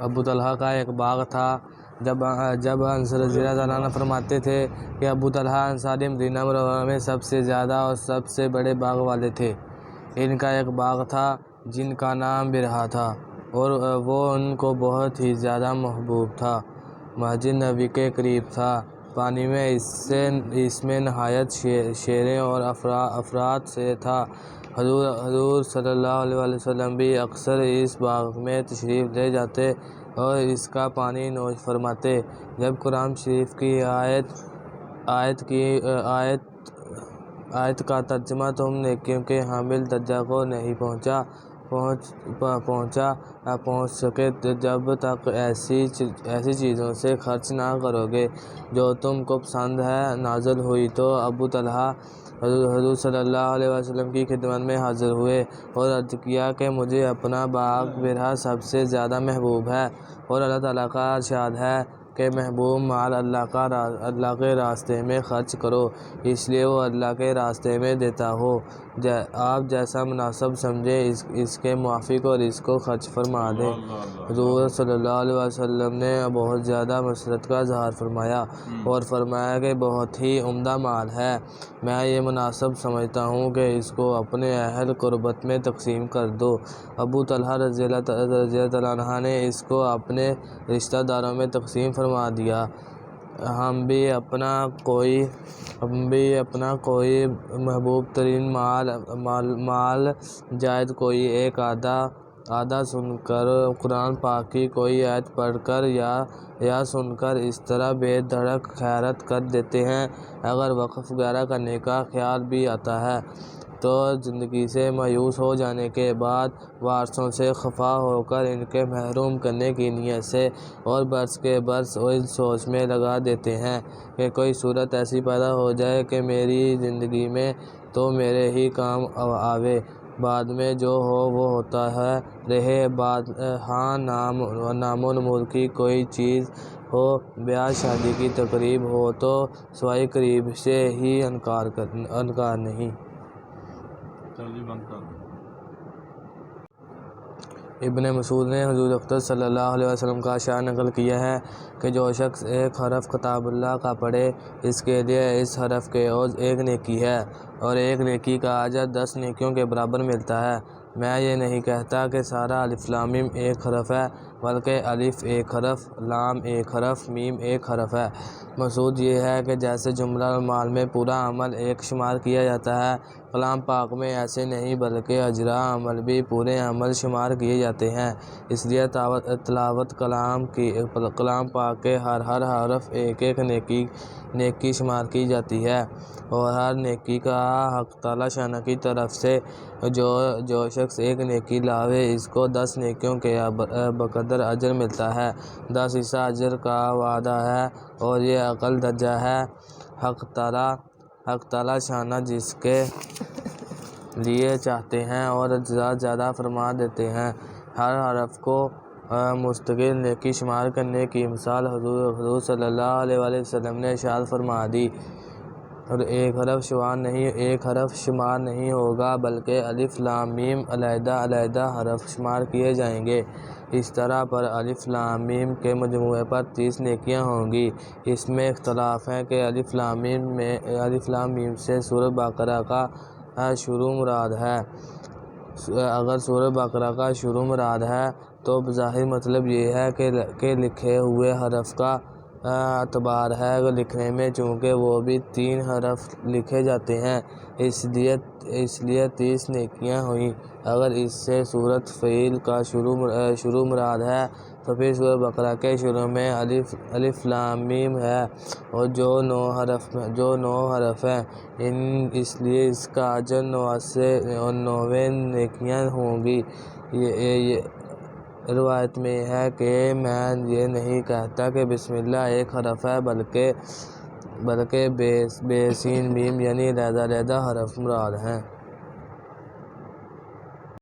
ابو طلحہ کا ایک باغ تھا۔ جب انس رضی اللہ عنہ فرماتے تھے کہ ابو طلحہ انصاری مدینہ منورہ میں سب سے زیادہ اور سب سے بڑے باغ والے تھے۔ ان کا ایک باغ تھا جن کا نام برہا تھا، اور وہ ان کو بہت ہی زیادہ محبوب تھا۔ مسجد نبوی کے قریب تھا۔ پانی میں اس میں نہایت شیریں اور افراد سے تھا۔ حضور صلی اللہ علیہ وسلم بھی اکثر اس باغ میں تشریف لے جاتے اور اس کا پانی نوش فرماتے۔ جب قرآن شریف کی آیت کا ترجمہ تم نیکیوں کے حامل درجہ کو نہیں پہنچ سکے جب تک ایسی چیزوں سے خرچ نہ کرو گے جو تم کو پسند ہے نازل ہوئی، تو ابو طلحہ حضور صلی اللہ علیہ وسلم کی خدمت میں حاضر ہوئے اور عرض کیا کہ مجھے اپنا باغ برہا سب سے زیادہ محبوب ہے، اور اللہ تعالیٰ کا ارشاد ہے کہ محبوب مال اللہ کے راستے میں خرچ کرو، اس لیے وہ اللہ کے راستے میں دیتا ہو۔ آپ جیسا مناسب سمجھیں اس کے موافق اور اس کو خرچ فرما دیں۔ حضور صلی اللہ علیہ وسلم نے بہت زیادہ مسرت کا اظہار فرمایا اور فرمایا کہ بہت ہی عمدہ مال ہے، میں یہ مناسب سمجھتا ہوں کہ اس کو اپنے اہل قربت میں تقسیم کر دو۔ ابو طلحہ رضی اللہ عنہ نے اس کو اپنے رشتہ داروں میں تقسیم فرما دیا۔ ہم بھی اپنا کوئی محبوب ترین مال جائز کوئی ایک آدھا سن کر، قرآن پاک کی کوئی آیت پڑھ کر یا سن کر اس طرح بے دھڑک خیرات کر دیتے ہیں۔ اگر وقف وغیرہ کرنے کا خیال بھی آتا ہے تو زندگی سے مایوس ہو جانے کے بعد وارثوں سے خفا ہو کر ان کے محروم کرنے کی نیت سے اور برس کے برس اس سوچ میں لگا دیتے ہیں کہ کوئی صورت ایسی پیدا ہو جائے کہ میری زندگی میں تو میرے ہی کام آوے، بعد میں جو ہو وہ ہوتا رہے۔ ہاں نام و نمود کی کوئی چیز ہو، بیاہ شادی کی تقریب ہو تو سوائے قریب سے ہی انکار نہیں۔ ابن مسعود نے حضور اقدس صلی اللہ علیہ وسلم کا اشعار نقل کیا ہے کہ جو شخص ایک حرف کتاب اللہ کا پڑھے، اس کے لیے اس حرف کے عوض ایک نیکی ہے، اور ایک نیکی کا اجر 10 نیکیوں کے برابر ملتا ہے۔ میں یہ نہیں کہتا کہ سارا الف لام میم ایک حرف ہے، بلکہ الف ایک حرف، لام ایک حرف، میم ایک حرف ہے۔ مقصود یہ ہے کہ جیسے جملہ اعمال میں پورا عمل ایک شمار کیا جاتا ہے، کلام پاک میں ایسے نہیں بلکہ اجزاء عمل بھی پورے عمل شمار کیے جاتے ہیں۔ اس لیے تلاوت کلام پاک کے ہر حرف ایک نیکی شمار کی جاتی ہے، اور ہر نیکی کا حق تعالیٰ شانہ کی طرف سے جو شخص ایک نیکی لاوے اس کو 10 نیکیوں کے بقدر اجر ملتا ہے۔ 10 حصہ اجر کا وعدہ ہے، اور یہ اقل درجہ ہے۔ حق تعالیٰ شانہ جس کے لیے چاہتے ہیں اور زیادہ فرما دیتے ہیں۔ ہر حرف کو مستقل نیکی شمار کرنے کی مثال حضور صلی اللہ علیہ وسلم نے ارشاد فرما دی، اور ایک حرف شمار نہیں ہوگا بلکہ الف لام میم علیحدہ حرف شمار کیے جائیں گے۔ اس طرح پر الف لام میم کے مجموعے پر 30 نیکیاں ہوں گی۔ اس میں اختلاف ہے کہ الف لام میم سے سورہ بقرہ کا شروع مراد ہے۔ اگر سورہ بقرہ کا شروع مراد ہے تو بظاہر مطلب یہ ہے کہ لکھے ہوئے حرف کا اعتبار ہے لکھنے میں، چونکہ وہ بھی 3 حرف لکھے جاتے ہیں، اس لیے 30 نیکیاں ہوئیں۔ اگر اس سے سورۃ فیل کا شروع مراد ہے تو پھر سورہ بقرہ کے شروع میں الف لام میم ہے، اور جو 9 حرف ہیں، اس لیے اس کا اجر 99 نیکیاں ہوں گی۔ روایت میں ہے کہ میں یہ نہیں کہتا کہ بسم اللہ ایک حرف ہے بلکہ بے سین میم یعنی علیحدہ حرف مراد ہیں۔